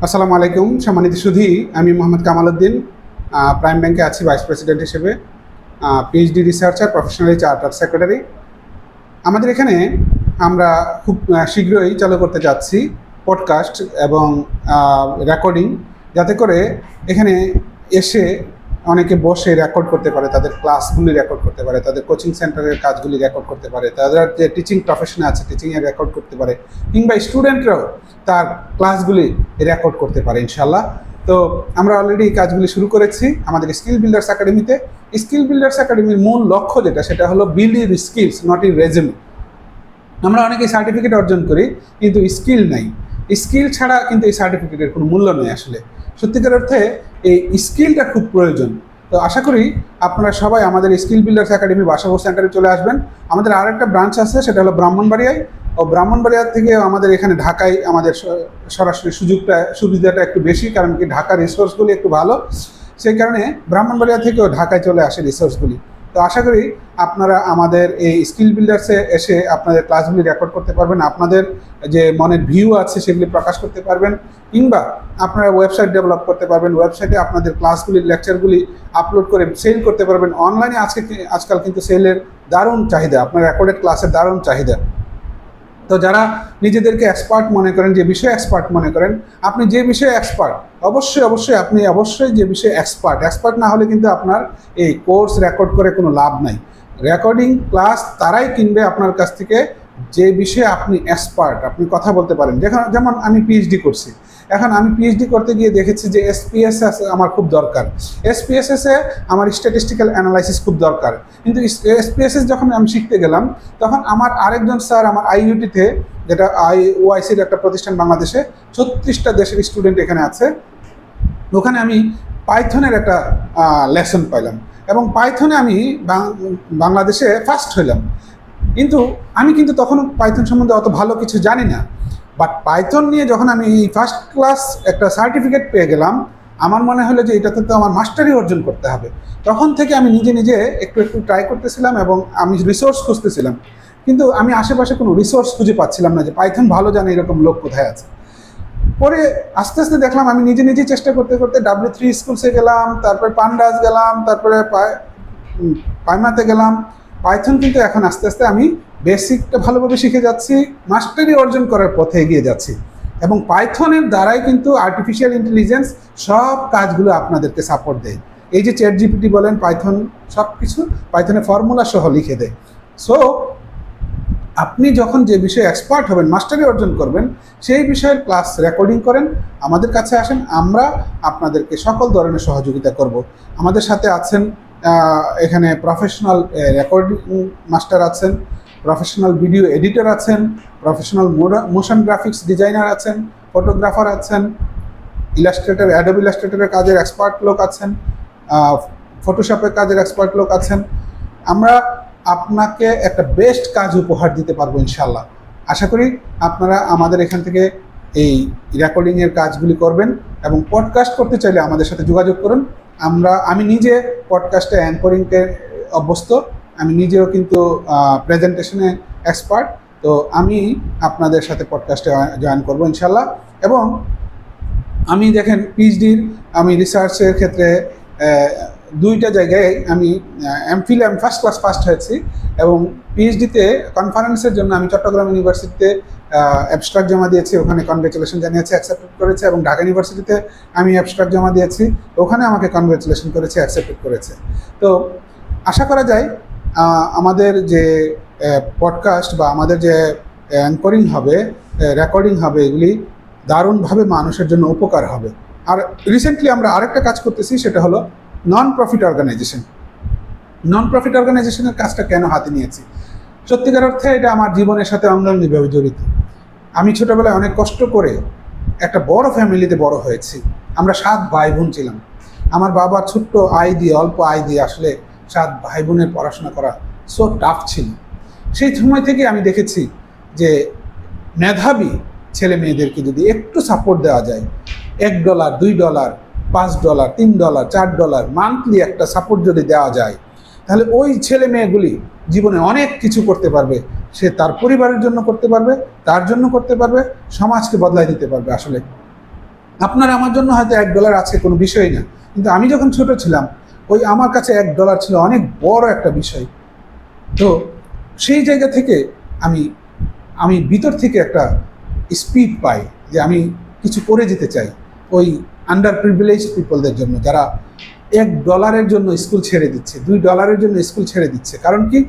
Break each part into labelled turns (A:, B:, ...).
A: আসসালামু আলাইকুম সম্মানিত সুধী, আমি মোহাম্মদ কামাল উদ্দিন, প্রাইম ব্যাংকে আছি ভাইস প্রেসিডেন্ট হিসেবে, PhD researcher, professionally chartered secretary. আমাদের এখানে আমরা খুব শীঘ্রই চালু করতে যাচ্ছি পডকাস্ট এবং রেকর্ডিং, যাতে করে এখানে এসে অনেকে বসে রেকর্ড করতে পারে, তাদের ক্লাসগুলি রেকর্ড করতে পারে, তাদের কোচিং সেন্টারের কাজগুলি রেকর্ড করতে পারে, তাদের যে টিচিং প্রফেশনে আছে টিচিংয়ে রেকর্ড করতে পারে, কিংবা স্টুডেন্টরাও তার ক্লাসগুলি রেকর্ড করতে পারে ইনশাল্লাহ। তো আমরা অলরেডি কাজগুলি শুরু করেছি আমাদের স্কিল বিল্ডার্স একাডেমিতে। স্কিল বিল্ডার্স একাডেমির মূল লক্ষ্য যেটা, সেটা হলো build your skills, not your resume. আমরা অনেকেই সার্টিফিকেট অর্জন করি কিন্তু স্কিল নাই। স্কিল ছাড়া কিন্তু এই সার্টিফিকেটের কোনো মূল্য নেই। আসলে সত্যিকার অর্থে এই স্কিলটা খুব প্রয়োজন। তো আশা করি আপনারা সবাই আমাদের স্কিল বিল্ডার্স একাডেমি বাসাবো সেন্টারে চলে আসবেন। আমাদের আরেকটা ব্রাঞ্চ আছে, সেটা হলো ব্রাহ্মণবাড়িয়ায়। ও ব্রাহ্মণবাড়িয়া থেকে আমাদের এখানে ঢাকায় আমাদের সরাসরি সুবিধাটা একটু বেশি, কারণ কি ঢাকার রিসোর্সগুলি একটু ভালো, সেই কারণে ব্রাহ্মণবাড়িয়া থেকেও ঢাকায় চলে আসে রিসোর্সগুলি। তো আশা করি আপনারা আমাদের এই স্কিল বিল্ডার্সে এসে আপনাদের ক্লাসগুলি রেকর্ড করতে পারবেন, আপনাদের যে মনের ভিউ আছে সেগুলি প্রকাশ করতে পারবেন, কিংবা আপনারা ওয়েবসাইট ডেভেলপ করতে পারবেন। ওয়েবসাইটে আপনাদের ক্লাসগুলি, লেকচারগুলি আপলোড করে সেল করতে পারবেন। অনলাইনে আজকাল কিন্তু সেলের দারুণ চাহিদা, আপনার রেকর্ডেড ক্লাসের দারুণ চাহিদা। তো যারা নিজেদেরকে এক্সপার্ট মনে করেন, যে বিষয়ে এক্সপার্ট মনে করেন, আপনি যে বিষয়ে এক্সপার্ট, আপনি অবশ্যই যে বিষয়ে এক্সপার্ট না হলে কিন্তু আপনার এই কোর্স রেকর্ড করে কোনো লাভ নাই। রেকর্ডিং ক্লাস তারাই কিনবে আপনার কাছ থেকে যে বিষয়ে আপনি এক্সপার্ট, আপনি কথা বলতে পারেন। যেমন আমি পিএইচডি করছি, এখন আমি পিএইচডি করতে গিয়ে দেখেছি যে এসপিএসএস আমার খুব দরকার, এসপিএসএসে আমার স্ট্যাটিস্টিক্যাল অ্যানালাইসিস খুব দরকার। কিন্তু এসপিএসএস যখন আমি শিখতে গেলাম, তখন আমার আরেকজন স্যার আমার আইইউটিতে, যেটা ওআইসির একটা প্রতিষ্ঠান বাংলাদেশে, 36টা দেশের স্টুডেন্ট এখানে আছে, ওখানে আমি পাইথনের একটা লেসন পাইলাম, এবং পাইথনে আমি বাংলাদেশে ফার্স্ট হইলাম। আমি কিন্তু তখন পাইথন সম্বন্ধে অত ভালো কিছু জানি না, বাট পাইথন নিয়ে যখন আমি ফার্স্ট ক্লাস একটা সার্টিফিকেট পেয়ে গেলাম, আমার মনে হলো যে এটাতে তো আমার মাস্টারি অর্জন করতে হবে। তখন থেকে আমি নিজে নিজে একটু একটু ট্রাই করতেছিলাম এবং আমি রিসোর্স খুঁজতেছিলাম, কিন্তু আমি আশেপাশে কোনো রিসোর্স খুঁজে পাচ্ছিলাম না যে পাইথন ভালো জানে এরকম লোক কোথায় আছে। পরে আস্তে আস্তে দেখলাম, আমি নিজে নিজে চেষ্টা করতে করতে W3 স্কুলসে গেলাম, তারপরে পান্ডাস গেলাম, তারপরে পাইমাতে গেলাম। পাইথন কিন্তু এখন আস্তে আস্তে আমি বেসিকটা ভালোভাবে শিখে যাচ্ছি, মাস্টারি অর্জন করার পথে এগিয়ে যাচ্ছি। এবং পাইথনের দ্বারাই কিন্তু আর্টিফিশিয়াল ইন্টেলিজেন্স সব কাজগুলো আপনাদেরকে সাপোর্ট দেয়। এই যে চ্যাটজিপিটি বলেন, পাইথন সব কিছু পাইথনের ফর্মুলা সহ লিখে দেয়। সো আপনি যখন যে বিষয়ে এক্সপার্ট হবেন, মাস্টারি অর্জন করবেন, সেই বিষয়ের ক্লাস রেকর্ডিং করেন, আমাদের কাছে আসেন, আমরা আপনাদেরকে সকল ধরনের সহযোগিতা করব। আমাদের সাথে আছেন এখানে প্রফেশনাল রেকর্ডিং মাস্টার আছেন, প্রফেশনাল ভিডিও এডিটর আছেন, প্রফেশনাল মোশন গ্রাফিক্স ডিজাইনার আছেন, ফটোগ্রাফার আছেন, ইলাস্ট্রেটর, অ্যাডোব ইলাস্ট্রেটরের কাজের এক্সপার্ট লোক আছেন, ফটোশপের কাজের এক্সপার্ট লোক আছেন। আমরা আপনাকে একটা বেস্ট কাজ উপহার দিতে পারবো ইনশাল্লাহ। আশা করি আপনারা আমাদের এখান থেকে এই রেকর্ডিংয়ের কাজগুলি করবেন, এবং পডকাস্ট করতে চাইলে আমাদের সাথে যোগাযোগ করুন। আমি নিজে পডকাস্টে অ্যাঙ্করিংকে অভ্যস্ত, আমি নিজেও কিন্তু প্রেজেন্টেশনে এক্সপার্ট। তো আমি আপনাদের সাথে পডকাস্টে জয়েন করবো ইনশাল্লাহ। এবং আমি দেখেন পিএইচডির আমি রিসার্চের ক্ষেত্রে 2টা জায়গায় আমি এমফিলে আমি ফার্স্ট ক্লাস ফার্স্ট হয়েছি, এবং পিএইচডিতে কনফারেন্সের জন্য আমি চট্টগ্রাম ইউনিভার্সিটিতে অ্যাবস্ট্রাক্ট জমা দিয়েছি, ওখানে কনগ্রেচুলেশন জানিয়েছে, অ্যাকসেপ্টেড করেছে। এবং ঢাকা ইউনিভার্সিটিতে আমি অ্যাবস্ট্রাক্ট জমা দিয়েছি, ওখানে আমাকে কনগ্রেচুলেশন করেছে, অ্যাকসেপ্টেড করেছে। তো আশা করা যায় আমাদের যে পডকাস্ট বা আমাদের যে অ্যাঙ্করিং হবে, রেকর্ডিং হবে, এগুলি দারুণভাবে মানুষের জন্য উপকার হবে। আর রিসেন্টলি আমরা আরেকটা কাজ করতেছি, সেটা হলো নন প্রফিট অর্গানাইজেশনের কাজটা কেন হাতে নিয়েছি? সত্যিকার অর্থে এটা আমার জীবনের সাথে অঙ্গাঙ্গিভাবে জড়িত। আমি ছোটোবেলায় অনেক কষ্ট করে একটা বড় ফ্যামিলিতে বড় হয়েছি। আমরা 7 ভাই বোন ছিলাম। আমার বাবা ছোট্ট অল্প আয় দিয়ে আসলে 7 ভাই বোনের পড়াশোনা করা সো টাফ ছিল। সেই সময় থেকে আমি দেখেছি যে মেধাবী ছেলে মেয়েদেরকে যদি একটু সাপোর্ট দেওয়া যায়, $1, $2, $5, $3, $4 মান্থলি একটা সাপোর্ট যদি দেওয়া যায়, তাহলে ওই ছেলে মেয়েগুলি জীবনে অনেক কিছু করতে পারবে। সে তার পরিবারের জন্য করতে পারবে, তার জন্য করতে পারবে, সমাজকে বদলাই দিতে পারবে। আসলে আপনার আমার জন্য হয়তো $1 আজকে কোনো বিষয় না, কিন্তু আমি যখন ছোট ছিলাম ওই আমার কাছে $1 ছিল অনেক বড় একটা বিষয়। তো সেই জায়গা থেকে আমি আমি ভিতর থেকে একটা স্পিড পাই যে আমি কিছু করে যেতে চাই ওই আন্ডার প্রিভিলেজ পিপলদের জন্য, যারা $1 জন্য স্কুল ছেড়ে দিচ্ছে, $2 জন্য স্কুল ছেড়ে দিচ্ছে। কারণ কি,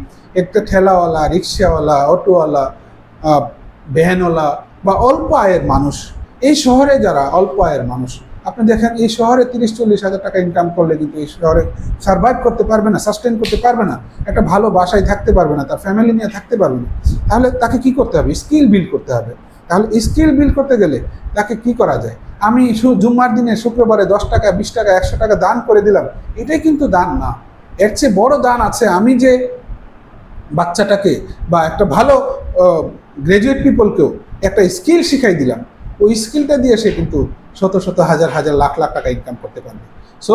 A: একটা ঠেলাওয়ালা, রিক্সাওয়ালা, অটোওয়ালা, ভ্যানওয়ালা বা অল্প আয়ের মানুষ, এই শহরে যারা অল্প আয়ের মানুষ, আপনি দেখেন এই শহরে 30-40 হাজার টাকা ইনকাম করলে কিন্তু এই শহরে সার্ভাইভ করতে পারবে না, সাস্টেন করতে পারবে না, একটা ভালো বাসায় থাকতে পারবে না, তার ফ্যামিলি নিয়ে থাকতে পারবে না। তাহলে তাকে কি করতে হবে? স্কিল বিল্ড করতে হবে। তাহলে স্কিল বিল্ড করতে গেলে তাকে কি করা যায়? আমি জুম্মার দিনে শুক্রবারে 10 টাকা, 20 টাকা, 100 টাকা দান করে দিলাম, এটাই কিন্তু দান না। এর চেয়ে বড় দান আছে আমি যে বাচ্চাটাকে বা একটা ভালো গ্রাজুয়েট পিপলকেও একটা স্কিল শিখাই দিলাম, ওই স্কিলটা দিয়ে সে কিন্তু শত শত হাজার হাজার লাখ লাখ টাকা ইনকাম করতে পারবে। So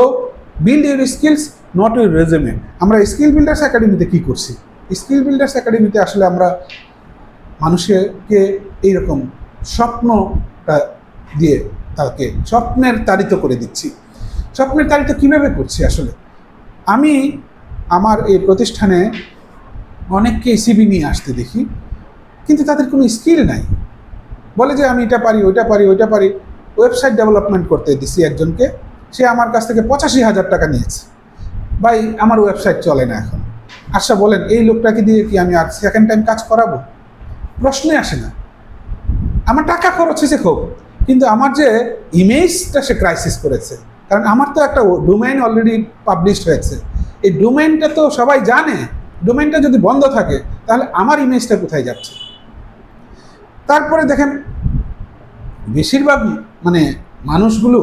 A: build your skills, not your resume. আমরা স্কিল বিল্ডার্স একাডেমিতে কী করছি? স্কিল বিল্ডার্স একাডেমিতে আসলে আমরা মানুষকে এইরকম স্বপ্নটা দিয়ে তাকে স্বপ্নের তাড়িত করে দিচ্ছি। স্বপ্নের তাড়িত কীভাবে করছি? আসলে আমি আমার এই প্রতিষ্ঠানে অনেককে সিভি নিয়ে আসতে দেখি, কিন্তু তাদের কোনো স্কিল নাই। বলে যে আমি এটা পারি, ওইটা পারি, ওইটা পারি। ওয়েবসাইট ডেভেলপমেন্ট করতে দিছি একজনকে, সে আমার কাছ থেকে 85,000 টাকা নিয়েছে। ভাই আমার ওয়েবসাইট চলে না এখন। আচ্ছা বলেন, এই লোকটাকে দিয়ে কি আমি আর সেকেন্ড টাইম কাজ করাবো? প্রশ্নই আসে না। আমার টাকা খরচ হয়েছে খুব, কিন্তু আমার যে ইমেজটা সে ক্রাইসিস করেছে। কারণ আমার তো একটা ডোমেইন অলরেডি পাবলিশড হয়েছে, এই ডোমেইনটা তো সবাই জানে। ডোমেইনটা যদি বন্ধ থাকে তাহলে আমার ইমেজটা কোথায় যাচ্ছে? তারপরে দেখেন বেশিরভাগ মানুষগুলো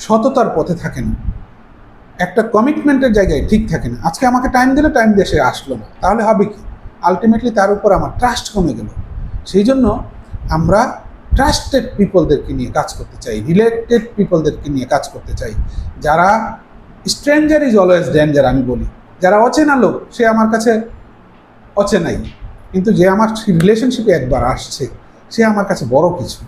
A: সততার পথে থাকে না, একটা কমিটমেন্টের জায়গায় ঠিক থাকে না। আজকে আমাকে টাইম দিলে, টাইম দিয়ে সে আসলো না, তাহলে হবে কি? আলটিমেটলি তার উপর আমার ট্রাস্ট কমে গেল। সেই জন্য আমরা ট্রাস্টেড পিপলদেরকে নিয়ে কাজ করতে চাই, রিলেটেড পিপলদেরকে নিয়ে কাজ করতে চাই, যারা স্ট্রেঞ্জার ইজ অলওয়েজ ডেঞ্জার। আমি বলি, যারা অচেনা লোক, সে আমার কাছে অচেনাই, কিন্তু যে আমার রিলেশনশিপে একবার আসছে সে আমার কাছে বড় কিছু।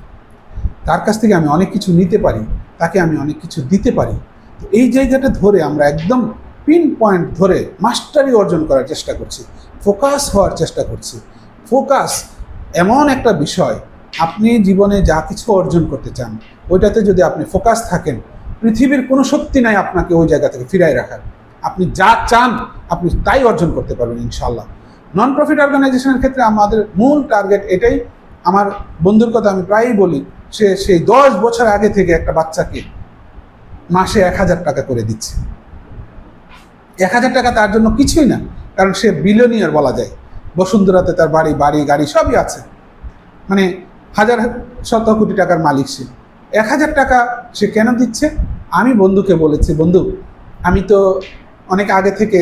A: তার কাছ থেকে আমি অনেক কিছু নিতে পারি, তাকে আমি অনেক কিছু দিতে পারি। তো এই জায়গাটা ধরে আমরা একদম পিন পয়েন্ট ধরে মাস্টারি অর্জন করার চেষ্টা করছি, ফোকাস হওয়ার চেষ্টা করছি। ফোকাস এমন একটা বিষয়, আপনি জীবনে যা কিছু অর্জন করতে চান ওইটাতে যদি আপনি ফোকাস থাকেন, পৃথিবীর কোনো শক্তি নাই আপনাকে ওই জায়গা থেকে ফিরাই রাখার। আপনি যা চান আপনি তাই অর্জন করতে পারবেন ইনশাল্লাহ। নন প্রফিট অর্গানাইজেশনের ক্ষেত্রে আমাদের মূল টার্গেট এটাই। আমার বন্ধুর কথা আমি প্রায়ই বলি, সে সেই 10 বছর আগে থেকে একটা বাচ্চাকে মাসে 1000 টাকা করে দিচ্ছে। 1000 টাকা তার জন্য কিছুই না, কারণ সে বিলিয়নিয়ার বলা যায়। বসুন্ধরাতে তার বাড়ি গাড়ি সবই আছে, হাজার শত কোটি টাকার মালিক সে। 1000 টাকা সে কেন দিচ্ছে? আমি বন্ধুকে বলেছি, বন্ধু আমি তো অনেক আগে থেকে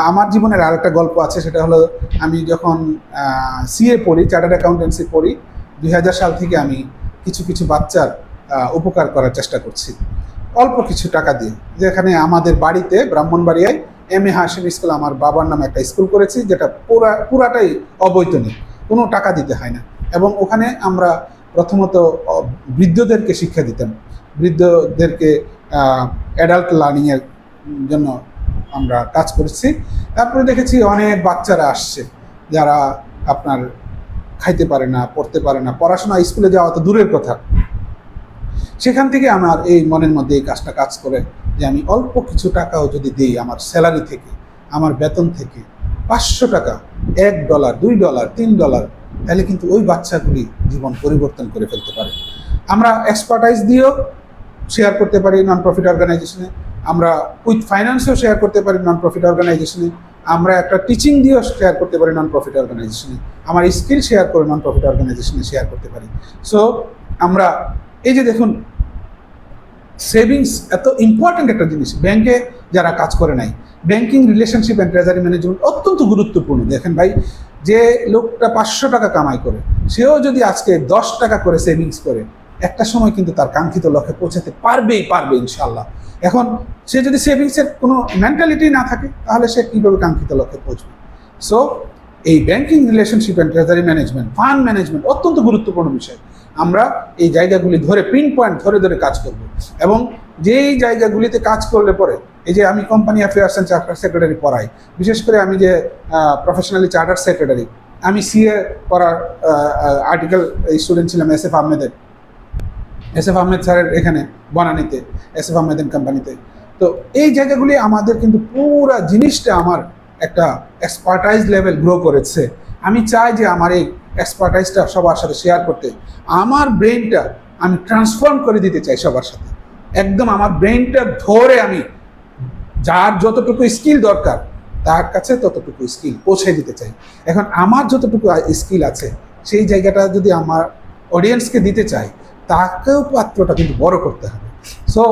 A: আমার জীবনের আরেকটা গল্প আছে, সেটা হলো আমি যখন সিএ পড়ি, চার্টার্ড অ্যাকাউন্টেন্সি পড়ি, 2000 সাল থেকে আমি কিছু কিছু বাচ্চার উপকার করার চেষ্টা করছি অল্প কিছু টাকা দিয়ে। যেখানে আমাদের বাড়িতে ব্রাহ্মণবাড়িয়ায় এম.এ. হাশিম স্কুল, আমার বাবার নামে একটা স্কুল করেছি, যেটা পুরাটাই অবৈতনিক, কোনো টাকা দিতে হয় না। এবং ওখানে আমরা প্রথমত বৃদ্ধদেরকে শিক্ষা দিতাম, বৃদ্ধদেরকে অ্যাডাল্ট লার্নিংয়ের জন্য আমরা কাজ করেছি। তারপরে দেখেছি অনেক বাচ্চারা আসছে যারা আপনার খাইতে পারে না, পড়তে পারে না, পড়াশোনা স্কুলে যাওয়া তো দূরের কথা। সেখান থেকে আমার এই মনের মধ্যে এই কাজটা কাজ করে যে আমি অল্প কিছু টাকাও যদি দিই আমার স্যালারি থেকে, আমার বেতন থেকে 500 টাকা, $1, $2, $3, তাহলে কিন্তু ওই বাচ্চাগুলি জীবন পরিবর্তন করে ফেলতে পারে। আমরা এক্সপার্টাইজ দিয়েও শেয়ার করতে পারি নন প্রফিট অর্গানাইজেশনে, আমরা উইথ ফাইন্যান্সও শেয়ার করতে পারি নন প্রফিট অর্গানাইজেশনে, আমরা একটা টিচিং দিয়েও শেয়ার করতে পারি নন প্রফিট অর্গানাইজেশনে, আমার স্কিল শেয়ার করে নন প্রফিট অর্গানাইজেশনে শেয়ার করতে পারি। সো আমরা এই যে দেখুন, সেভিংস এত ইম্পর্ট্যান্ট একটা জিনিস। ব্যাংকে যারা কাজ করে নাই, banking relationship and treasury management অত্যন্ত গুরুত্বপূর্ণ। দেখেন ভাই, যে লোকটা 500 টাকা কামাই করে, সেও যদি আজকে 10 টাকা করে সেভিংস করে, একটা সময় কিন্তু তার কাঙ্ক্ষিত লক্ষ্যে পৌঁছাতে পারবে ইনশাল্লাহ। এখন সে যদি সেভিংসের কোনো মেন্টালিটি না থাকে, তাহলে সে কীভাবে কাঙ্ক্ষিত লক্ষ্যে পৌঁছবে? সো এই banking relationship and treasury management, fund management অত্যন্ত গুরুত্বপূর্ণ বিষয়। আমরা এই জায়গাগুলি ধরে পিন পয়েন্ট ধরে ধরে কাজ করব এবং যেই জায়গাগুলিতে কাজ করলে পরে এই যে আমি company affairs and charter secretary পড়াই, বিশেষ করে আমি যে প্রফেশনালি চার্টার সেক্রেটারি, আমি সিএ পড়ার আর্টিকেল স্টুডেন্ট ছিলাম এস এফ আহমেদ স্যারের এখানে বনানীতে, এস এফ আহমেদ কোম্পানিতে। তো এই জায়গাগুলি আমাদের কিন্তু পুরো জিনিসটা আমার একটা এক্সপার্টাইজ লেভেল গ্রো করেছে। আমি চাই যে আমার এই এক্সপার্টাইজটা সবার সাথে শেয়ার করতে, আমার ব্রেনটা আমি ট্রান্সফর্ম করে দিতে চাই সবার সাথে, একদম আমার ব্রেনটা ধরে আমি যার যতটুকু স্কিল দরকার তার কাছে ততটুকু স্কিল পৌঁছে দিতে চাই। এখন আমার যতটুকু স্কিল আছে সেই জায়গাটা যদি আমার অডিয়েন্সকে দিতে চাই, তাকেও পাত্রটা কিন্তু বড় করতে হবে। সো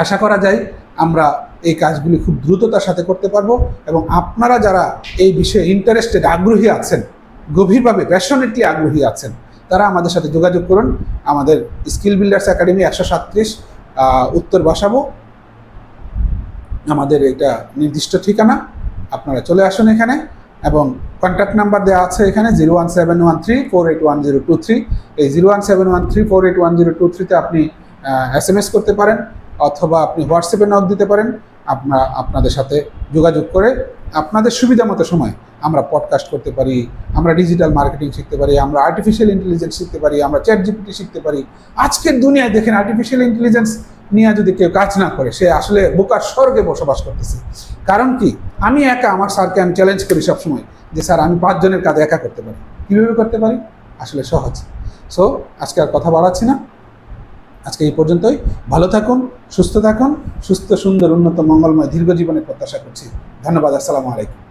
A: আশা করা যায় আমরা এই কাজগুলি খুব দ্রুততার সাথে করতে পারবো এবং আপনারা যারা এই বিষয়ে ইন্টারেস্টেড, আগ্রহী আছেন, গভীরভাবে প্যাশনেটলি আগ্রহী আছেন, তারা আমাদের সাথে যোগাযোগ করুন। আমাদের স্কিল বিল্ডার্স একাডেমি 137 উত্তর বাসাবো, আমাদের এটা নির্দিষ্ট ঠিকানা। আপনারা চলে আসুন এখানে এবং কন্ট্যাক্ট নাম্বার দেওয়া আছে এখানে 01713481023। এই 01713481023-তে আপনি SMS করতে পারেন অথবা আপনি হোয়াটসঅ্যাপে নক দিতে পারেন। আপনাদের সাথে যোগাযোগ করে আপনাদের সুবিধা মতো সময় আমরা পডকাস্ট করতে পারি, আমরা ডিজিটাল মার্কেটিং শিখতে পারি, আমরা আর্টিফিশিয়াল ইন্টেলিজেন্স শিখতে পারি, আমরা চ্যাট জিপিটি শিখতে পারি। আজকের দুনিয়ায় দেখেন আর্টিফিশিয়াল ইন্টেলিজেন্স নিয়ে যদি কেউ কাজ না করে সে আসলে বোকার স্বর্গে বসবাস করতেছে। কারণ কি, আমি একা আমার স্যারকে আমি চ্যালেঞ্জ করি সবসময় যে স্যার আমি 5 জনের কাজ একা করতে পারি। কীভাবে করতে পারি? আসলে সহজ। সো আজকে আর কথা বাড়াচ্ছি না, আজকে এই পর্যন্তই। ভালো থাকুন, সুস্থ থাকুন, সুস্থ সুন্দর উন্নত মঙ্গলময় দীর্ঘ জীবনের প্রত্যাশা করছি। ধন্যবাদ। আসসালামু আলাইকুম।